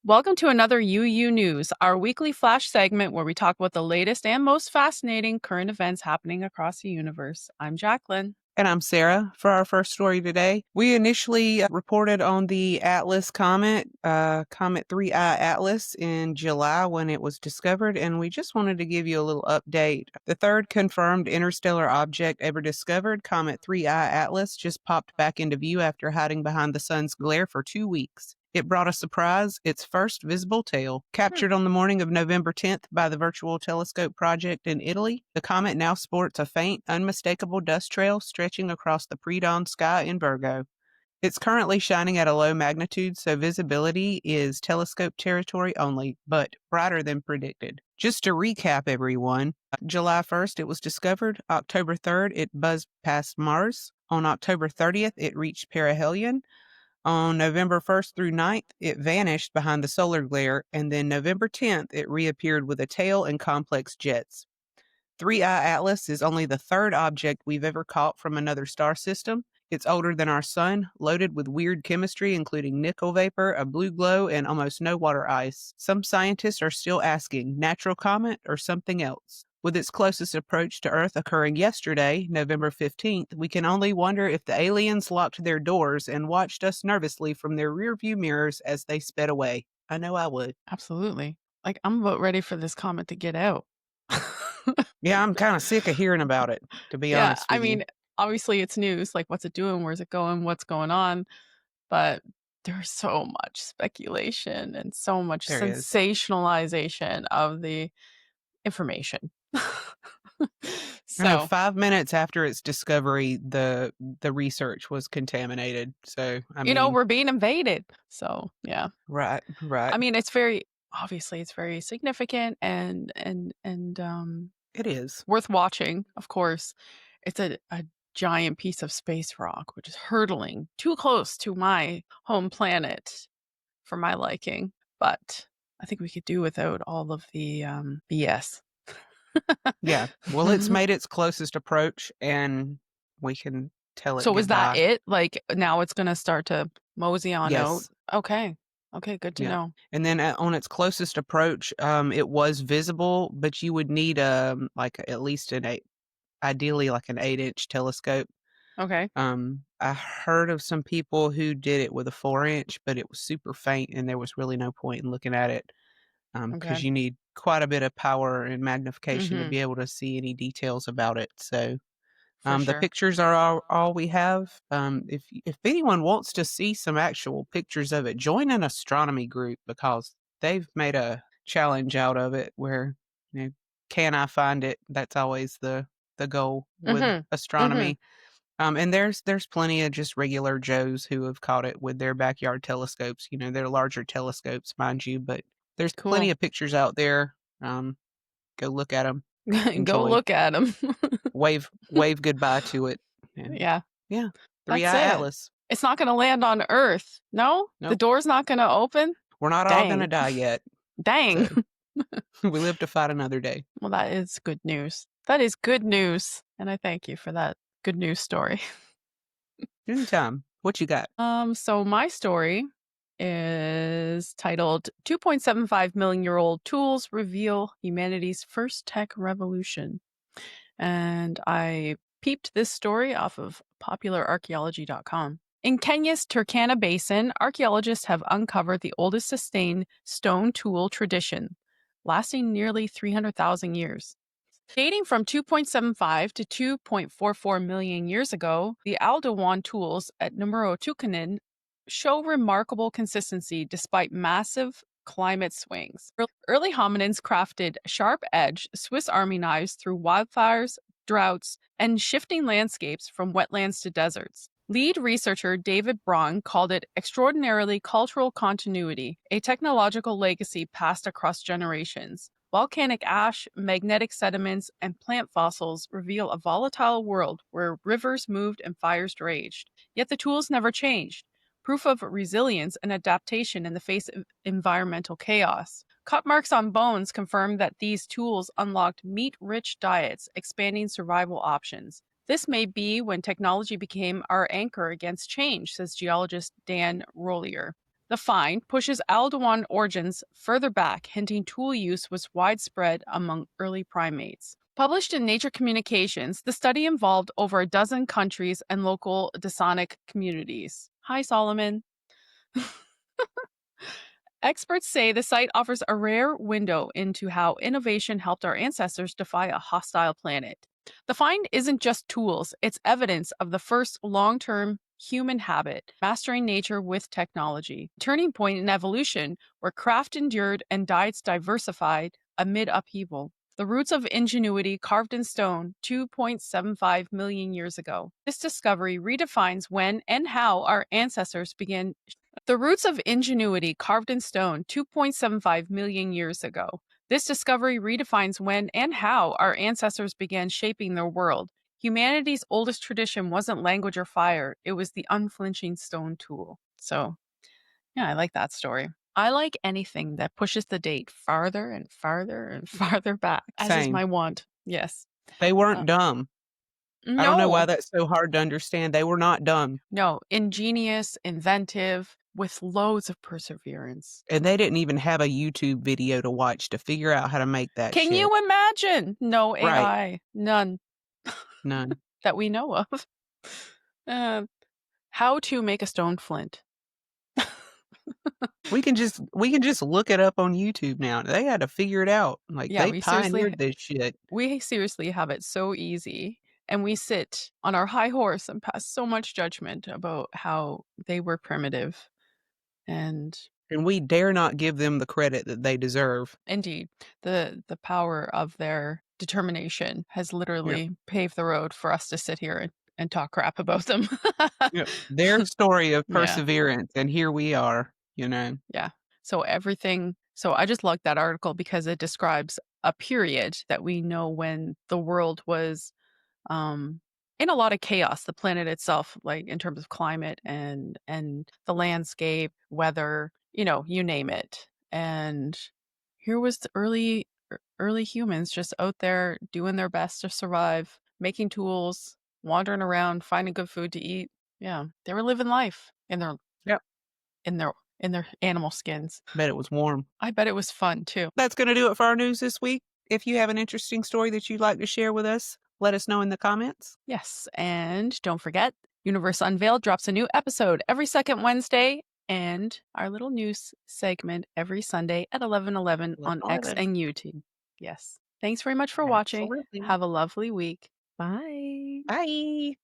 Welcome to another UU News, our weekly flash segment where we talk about the latest and most fascinating current events happening across the universe. I'm Jacqueline. And I'm Sarah. For our first story today, we initially reported on the Atlas comet, Comet 3I Atlas, in July when it was discovered, and we just wanted to give you a little update. The third confirmed interstellar object ever discovered, Comet 3I Atlas, just popped back into view after hiding behind the sun's glare for 2 weeks. It brought a surprise, its first visible tail. Captured on the morning of November 10th by the Virtual Telescope Project in Italy, the comet now sports a faint, unmistakable dust trail stretching across the pre-dawn sky in Virgo. It's currently shining at a low magnitude, so visibility is telescope territory only, but brighter than predicted. Just to recap, everyone, July 1st it was discovered. October 3rd it buzzed past Mars. On October 30th it reached perihelion. On November 1st through 9th, it vanished behind the solar glare, and then November 10th, it reappeared with a tail and complex jets. 3I Atlas is only the third object we've ever caught from another star system. It's older than our sun, loaded with weird chemistry, including nickel vapor, a blue glow, and almost no water ice. Some scientists are still asking, natural comet or something else? With its closest approach to Earth occurring yesterday, November 15th, we can only wonder if the aliens locked their doors and watched us nervously from their rearview mirrors as they sped away. I know I would. Absolutely. I'm about ready for this comet to get out. Yeah, I'm kind of sick of hearing about it, to be Yeah, honest with you. obviously it's news. What's it doing? Where's it going? What's going on? But there's so much speculation and so much There is. sensationalization of the information. I know So, 5 minutes after its discovery, the research was contaminated. So, I mean, we're being invaded. So, yeah. right, right. It's very obviously it's very significant and It is. worth watching, of course. It's a giant piece of space rock which is hurtling too close to my home planet for my liking, but I think we could do without all of the BS. Yeah. Well, it's made its closest approach, and we can tell it So is that goodbye. it? Like now it's going to start to mosey on out. Yes. Okay. Okay, good to Yeah. know. And then on its closest approach, it was visible, but you would need like at least ideally like an 8-inch telescope. Okay. I heard of some people who did it with a 4-inch, but it was super faint, and there was really no point in looking at it Okay. because you need quite a bit of power and magnification to Mhm. be able to see any details about it. So For the sure. pictures are all we have. If anyone wants to see some actual pictures of it, join an astronomy group because they've made a challenge out of it where you know, can I find it? That's always the goal with Mhm. Mhm. astronomy. And there's plenty of just regular Joes who have caught it with their backyard telescopes. You know, they're larger telescopes, mind you, but there's plenty Cool. of pictures out there. Go look at them, Go enjoy, look at them. wave goodbye to it, and Yeah, yeah, Three that's Eye it. Atlas. It's not gonna land on Earth. No? The Nope, door's not gonna open? we're not all gonna Dang. die yet, Dang. so we live to fight another day. Well, that is good news. That is good news, and I thank you for that good news story. Anytime. What you got? So my story is titled 2.75 million year old tools reveal humanity's first tech revolution. And I peeped this story off of populararchaeology.com. In Kenya's Turkana Basin, archaeologists have uncovered the oldest sustained stone tool tradition, lasting nearly 300,000 years. Dating from 2.75 to 2.44 million years ago, the Aldewan tools at Numero Tukunin show remarkable consistency despite massive climate swings. Early hominins crafted sharp edged Swiss Army knives through wildfires, droughts, and shifting landscapes from wetlands to deserts. Lead researcher David Braun called it extraordinarily cultural continuity, a technological legacy passed across generations. Volcanic ash, magnetic sediments, and plant fossils reveal a volatile world where rivers moved and fires raged. Yet the tools never changed, proof of resilience and adaptation in the face of environmental chaos. Cut marks on bones confirm that these tools unlocked meat rich diets, expanding survival options. This may be when technology became our anchor against change, says geologist Dan Rollier. The find pushes Aldewan origins further back, hinting tool use was widespread among early primates. Published in Nature Communications, the study involved over a dozen countries and local Dasonic communities. Hi, Solomon. Experts say the site offers a rare window into how innovation helped our ancestors defy a hostile planet. The find isn't just tools, it's evidence of the first long term human habit, mastering nature with technology. Turning point in evolution, where craft endured and diets diversified amid upheaval. The roots of ingenuity carved in stone 2.75 million years ago. This discovery redefines when and how our ancestors began. The roots of ingenuity carved in stone 2.75 million years ago. This discovery redefines when and how our ancestors began shaping their world. Humanity's oldest tradition wasn't language or fire, it was the unflinching stone tool. So, yeah, I like that story. I like anything that pushes the date farther and farther and farther back, as is Same. my want. Yes. They Uh, weren't dumb. I don't know why no, that's so hard to understand. They were not dumb, no, ingenious, inventive, with loads of perseverance. and they didn't even have a YouTube video to watch to figure out how to make that Can shit. you imagine? No Right. AI, none None. that we know of. Uh, how to make a stone flint. We can just look it up on YouTube now. They had to figure it out. Like, Yeah, they pioneered this shit. we seriously have it so easy, and we sit on our high horse and pass so much judgment about how they were primitive. And And we dare not give them the credit that they deserve. indeed, the power of their determination has Yep. literally paved the road for us to sit here and talk crap about them. Yep. Their story of Yeah. perseverance, and here we are, you know? Yeah. So I just liked that article because it describes a period that we know when the world was um in a lot of chaos, the planet itself, like in terms of climate and the landscape, weather, you name it. And here was the early humans just out there doing their best to survive, making tools, wandering around, finding good food to eat. Yeah, they were living life Yep. in their in their animal skins. Bet it was warm. I bet it was fun too. That's gonna do it for our news this week. If you have an interesting story that you'd like to share with us, let us know in the comments. Yes, and don't forget, Universe Unveiled drops a new episode every second Wednesday, and our little news segment every Sunday at 11:11 on X 11. and YouTube. Yes. Thanks very much for watching. Absolutely. Have a lovely week. Bye. Bye.